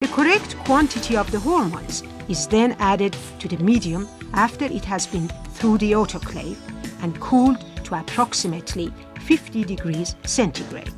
The correct quantity of the hormones is then added to the medium after it has been through the autoclave and cooled to approximately 50 degrees centigrade.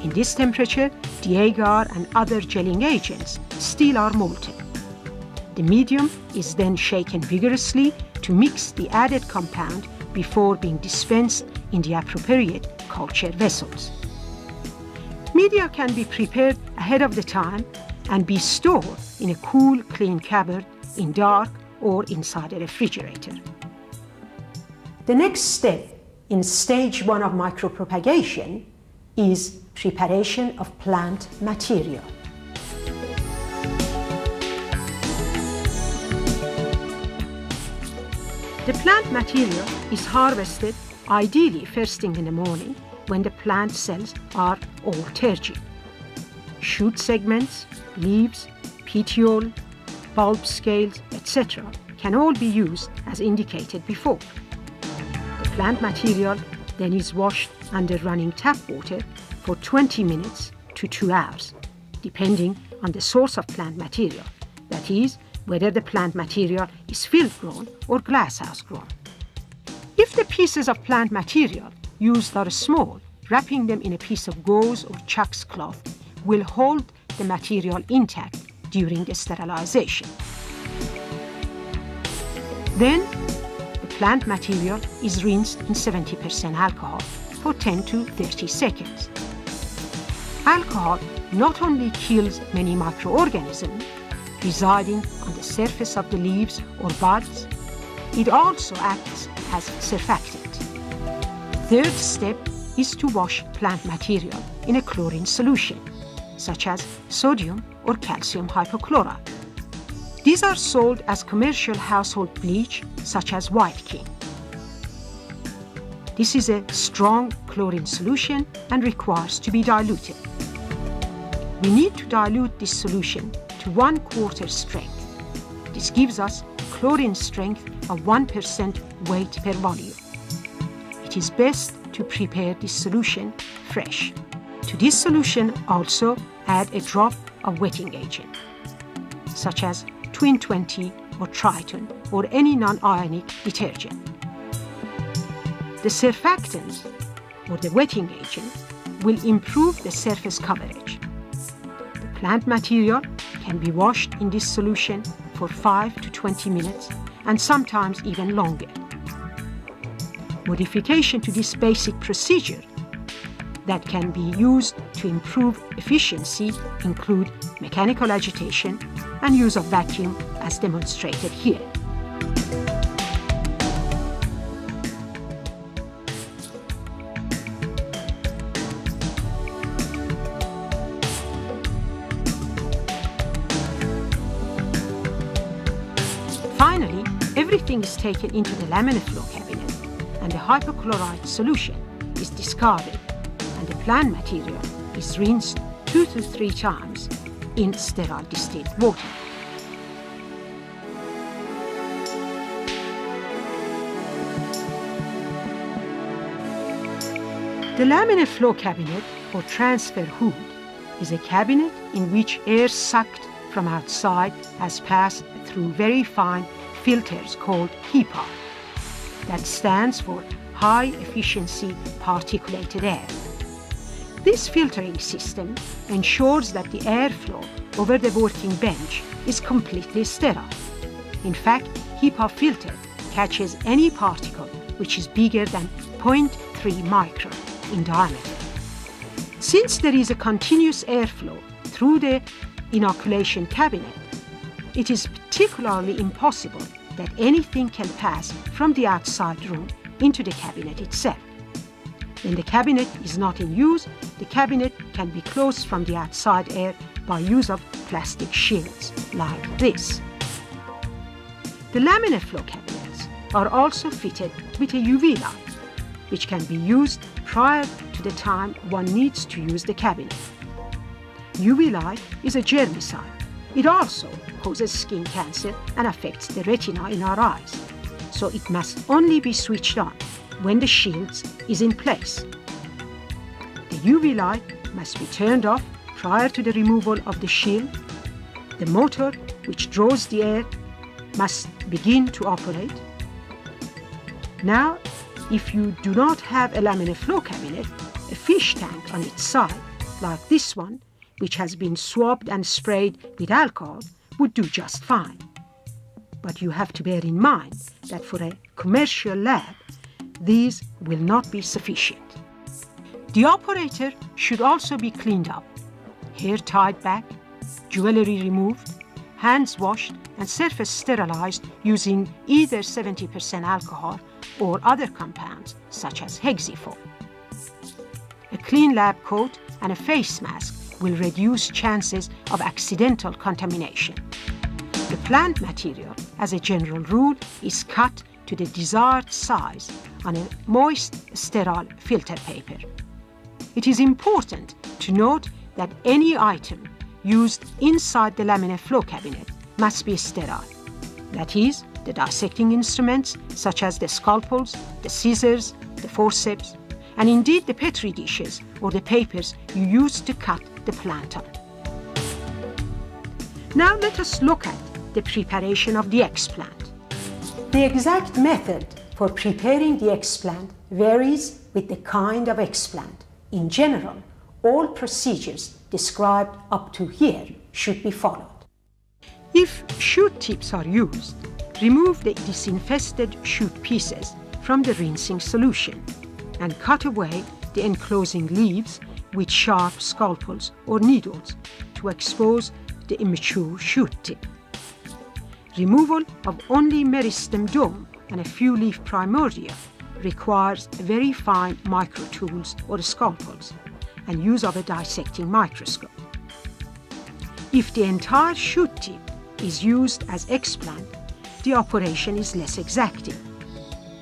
In this temperature, the agar and other gelling agents still are molten. The medium is then shaken vigorously to mix the added compound before being dispensed in the appropriate culture vessels. Media can be prepared ahead of the time and be stored in a cool, clean cupboard in dark or inside a refrigerator. The next step in stage 1 of micropropagation is preparation of plant material. The plant material is harvested ideally first thing in the morning when the plant cells are all turgid. Shoot segments, leaves, petiole, bulb scales, etc. can all be used as indicated before. The plant material then is washed under running tap water for 20 minutes to 2 hours, depending on the source of plant material, that is, whether the plant material is field-grown or glasshouse-grown. If the pieces of plant material used are small, wrapping them in a piece of gauze or chucks cloth will hold the material intact during the sterilization. Then, the plant material is rinsed in 70% alcohol for 10 to 30 seconds. Alcohol not only kills many microorganisms residing on the surface of the leaves or buds, it also acts as surfactant. Third step is to wash plant material in a chlorine solution, such as sodium or calcium hypochlorite. These are sold as commercial household bleach, such as White King. This is a strong chlorine solution and requires to be diluted. We need to dilute this solution to 1/4 strength. This gives us chlorine strength of 1% weight per volume. It is best to prepare this solution fresh. To this solution also add a drop of wetting agent, such as Twin 20 or Triton or any non-ionic detergent. The surfactant or the wetting agent will improve the surface coverage. The plant material can be washed in this solution for 5 to 20 minutes and sometimes even longer. Modification to this basic procedure that can be used to improve efficiency include mechanical agitation and use of vacuum as demonstrated here. Finally, everything is taken into the laminar flow cabinet and the hypochlorite solution is discarded and the plant material is rinsed 2 to 3 times in sterile distilled water. The laminar flow cabinet or transfer hood is a cabinet in which air sucked from outside has passed through very fine filters called HEPA. That stands for High Efficiency Particulated Air. This filtering system ensures that the airflow over the working bench is completely sterile. In fact, HEPA filter catches any particle which is bigger than 0.3 micron in diameter. Since there is a continuous airflow through the inoculation cabinet, it is particularly impossible that anything can pass from the outside room into the cabinet itself. When the cabinet is not in use, the cabinet can be closed from the outside air by use of plastic shields like this. The laminar flow cabinets are also fitted with a UV light, which can be used prior to the time one needs to use the cabinet. UV light is a germicide. It also causes skin cancer and affects the retina in our eyes, so it must only be switched on when the shields is in place. The UV light must be turned off prior to the removal of the shield, the motor which draws the air must begin to operate. Now, if you do not have a laminar flow cabinet, a fish tank on its side, like this one, which has been swabbed and sprayed with alcohol, would do just fine. But you have to bear in mind that for a commercial lab, these will not be sufficient. The operator should also be cleaned up, hair tied back, jewelry removed, hands washed and surface sterilized using either 70% alcohol or other compounds such as hexafoam. A clean lab coat and a face mask will reduce chances of accidental contamination. The plant material, as a general rule, is cut to the desired size on a moist, sterile filter paper. It is important to note that any item used inside the laminar flow cabinet must be sterile. That is, the dissecting instruments such as the scalpels, the scissors, the forceps, and indeed the petri dishes or the papers you use to cut the plant on. Now let us look at the preparation of the explant. The exact method for preparing the explant varies with the kind of explant. In general, all procedures described up to here should be followed. If shoot tips are used, remove the disinfested shoot pieces from the rinsing solution and cut away the enclosing leaves with sharp scalpels or needles to expose the immature shoot tip. Removal of only meristem dome and a few leaf primordia requires very fine micro tools or scalpels and use of a dissecting microscope. If the entire shoot tip is used as explant, the operation is less exacting.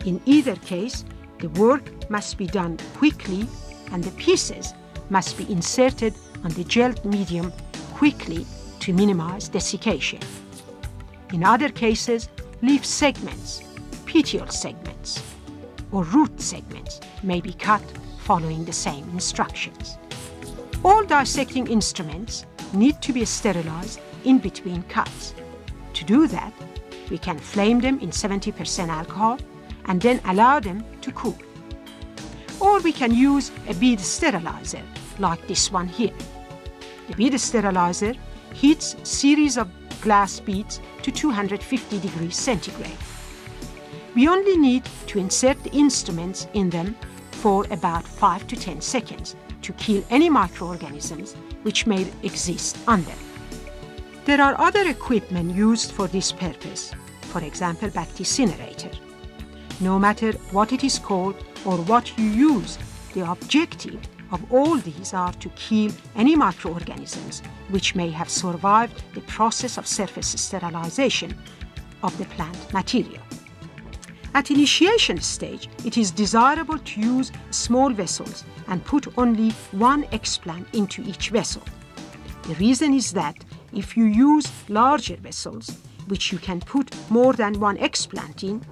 In either case, the work must be done quickly and the pieces must be inserted on the gelled medium quickly to minimize desiccation. In other cases, leaf segments, petiole segments, or root segments may be cut following the same instructions. All dissecting instruments need to be sterilized in between cuts. To do that, we can flame them in 70% alcohol and then allow them to cool. Or we can use a bead sterilizer like this one here. The bead sterilizer heats a series of glass beads to 250 degrees centigrade. We only need to insert the instruments in them for about 5 to 10 seconds to kill any microorganisms which may exist under. There are other equipment used for this purpose, for example, bacticinerator. No matter what it is called or what you use, the objective of all these are to kill any microorganisms which may have survived the process of surface sterilization of the plant material. At initiation stage, it is desirable to use small vessels and put only one explant into each vessel. The reason is that if you use larger vessels, which you can put more than one explant in,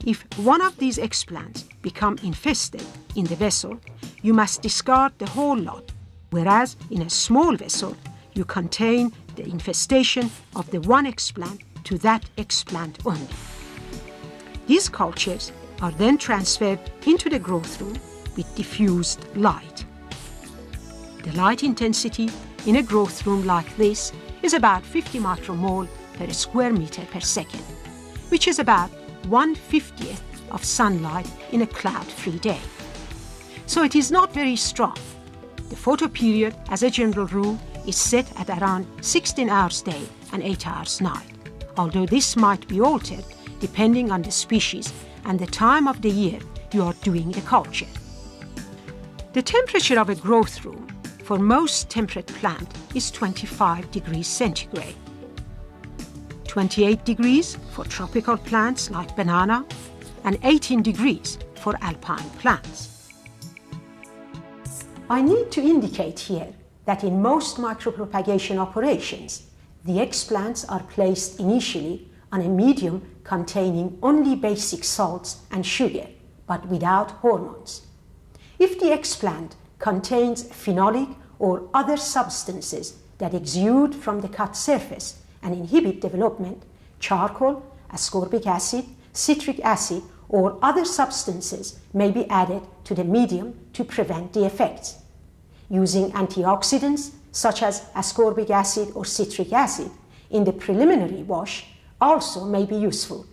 if one of these explants become infested in the vessel, you must discard the whole lot, whereas in a small vessel, you contain the infestation of the one explant to that explant only. These cultures are then transferred into the growth room with diffused light. The light intensity in a growth room like this is about 50 micromole per square meter per second, which is about 1/50th of sunlight in a cloud-free day. So it is not very strong. The photo period, as a general rule, is set at around 16 hours day and 8 hours night, although this might be altered depending on the species and the time of the year you are doing the culture. The temperature of a growth room for most temperate plant is 25 degrees centigrade. 28 degrees for tropical plants like banana, and 18 degrees for alpine plants. I need to indicate here that in most micropropagation operations, the explants are placed initially on a medium containing only basic salts and sugar, but without hormones. If the explant contains phenolic or other substances that exude from the cut surface and inhibit development, charcoal, ascorbic acid, citric acid, or other substances may be added to the medium to prevent the effects. Using antioxidants such as ascorbic acid or citric acid in the preliminary wash also may be useful.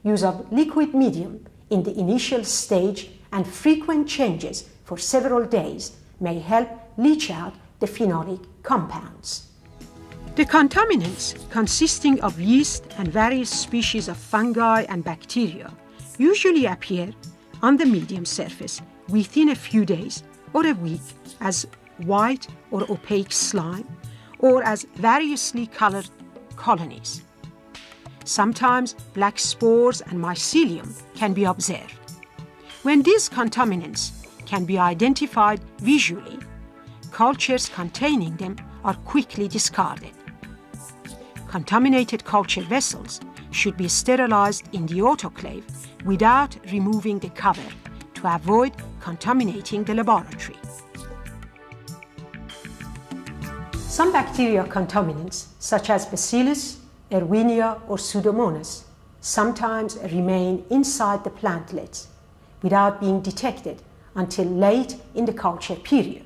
Use of liquid medium in the initial stage and frequent changes for several days may help leach out the phenolic compounds. The contaminants, consisting of yeast and various species of fungi and bacteria, usually appear on the medium surface within a few days or a week as white or opaque slime or as variously colored colonies. Sometimes black spores and mycelium can be observed. When these contaminants can be identified visually, cultures containing them are quickly discarded. Contaminated culture vessels should be sterilized in the autoclave without removing the cover to avoid contaminating the laboratory. Some bacterial contaminants, such as Bacillus, Erwinia, or Pseudomonas, sometimes remain inside the plantlets without being detected until late in the culture period.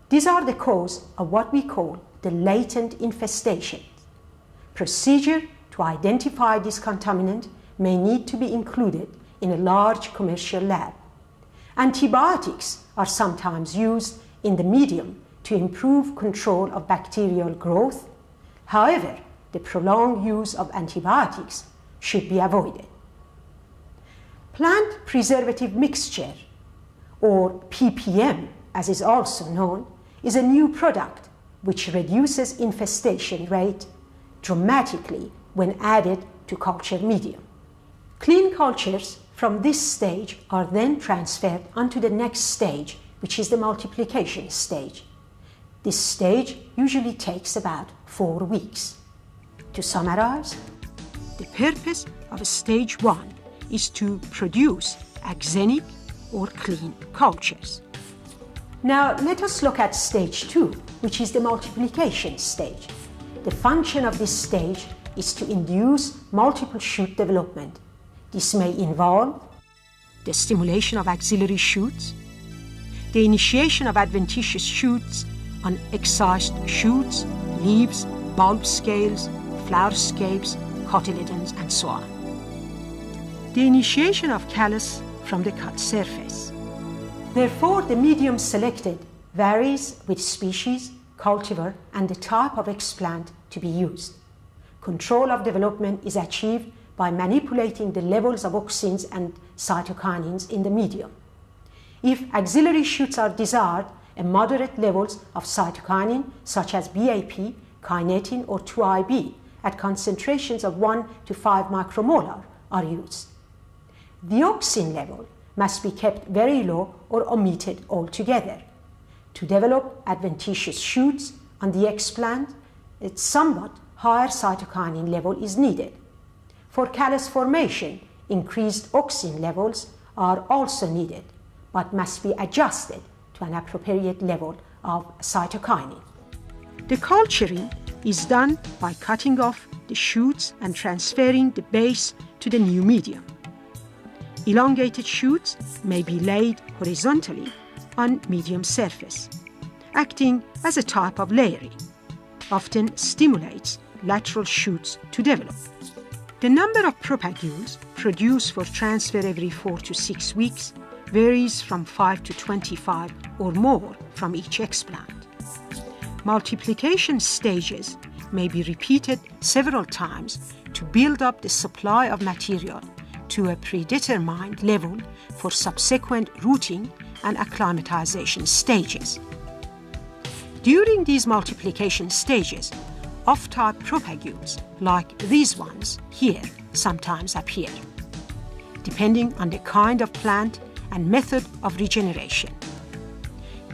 These are the cause of what we call the latent infestation. Procedure to identify this contaminant may need to be included in a large commercial lab. Antibiotics are sometimes used in the medium to improve control of bacterial growth. However, the prolonged use of antibiotics should be avoided. Plant preservative mixture, or PPM as is also known, is a new product which reduces infestation rate dramatically when added to culture medium. Clean cultures from this stage are then transferred onto the next stage, which is the multiplication stage. This stage usually takes about 4 weeks. To summarize, the purpose of stage 1 is to produce axenic or clean cultures. Now let us look at stage 2, which is the multiplication stage. The function of this stage is to induce multiple shoot development. This may involve the stimulation of axillary shoots, the initiation of adventitious shoots on excised shoots, leaves, bulb scales, flower scapes, cotyledons, and so on. The initiation of callus from the cut surface. Therefore, the medium selected varies with species, cultivar, and the type of explant to be used. Control of development is achieved by manipulating the levels of auxins and cytokinins in the medium. If axillary shoots are desired, a moderate levels of cytokinin, such as BAP, kinetin, or 2IB, at concentrations of 1 to 5 micromolar are used. The auxin level must be kept very low or omitted altogether. To develop adventitious shoots on the explant, a somewhat higher cytokinin level is needed. For callus formation, increased auxin levels are also needed, but must be adjusted to an appropriate level of cytokinin. The culturing is done by cutting off the shoots and transferring the base to the new medium. Elongated shoots may be laid horizontally on medium surface, acting as a type of layering, often stimulates lateral shoots to develop. The number of propagules produced for transfer every 4 to 6 weeks varies from 5 to 25 or more from each explant. Multiplication stages may be repeated several times to build up the supply of material to a predetermined level for subsequent rooting and acclimatization stages. During these multiplication stages, off-type propagules, like these ones here, sometimes appear, depending on the kind of plant and method of regeneration.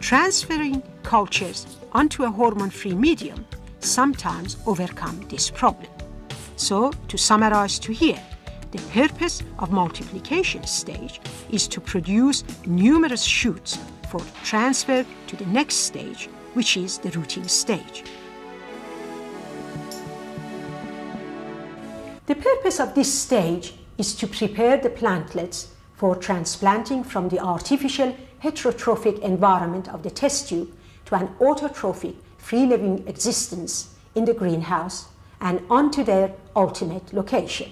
Transferring cultures onto a hormone-free medium sometimes overcome this problem. So, to summarize to here, the purpose of multiplication stage is to produce numerous shoots for transfer to the next stage which is the rooting stage. The purpose of this stage is to prepare the plantlets for transplanting from the artificial heterotrophic environment of the test tube to an autotrophic free-living existence in the greenhouse and onto their ultimate location.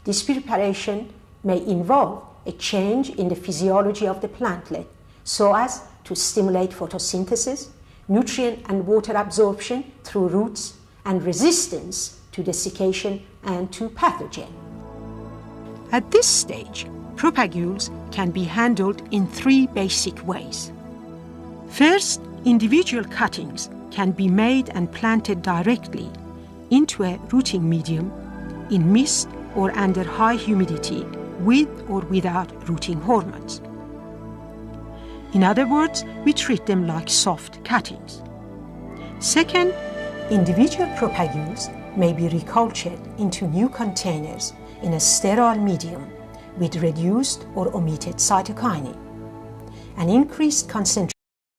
This preparation may involve a change in the physiology of the plantlet so as to stimulate photosynthesis, nutrient and water absorption through roots, and resistance to desiccation and to pathogen. At this stage, propagules can be handled in three basic ways. First, individual cuttings can be made and planted directly into a rooting medium in mist or under high humidity with or without rooting hormones. In other words, we treat them like soft cuttings. Second, individual propagules may be recultured into new containers in a sterile medium with reduced or omitted cytokinin. An increased concentration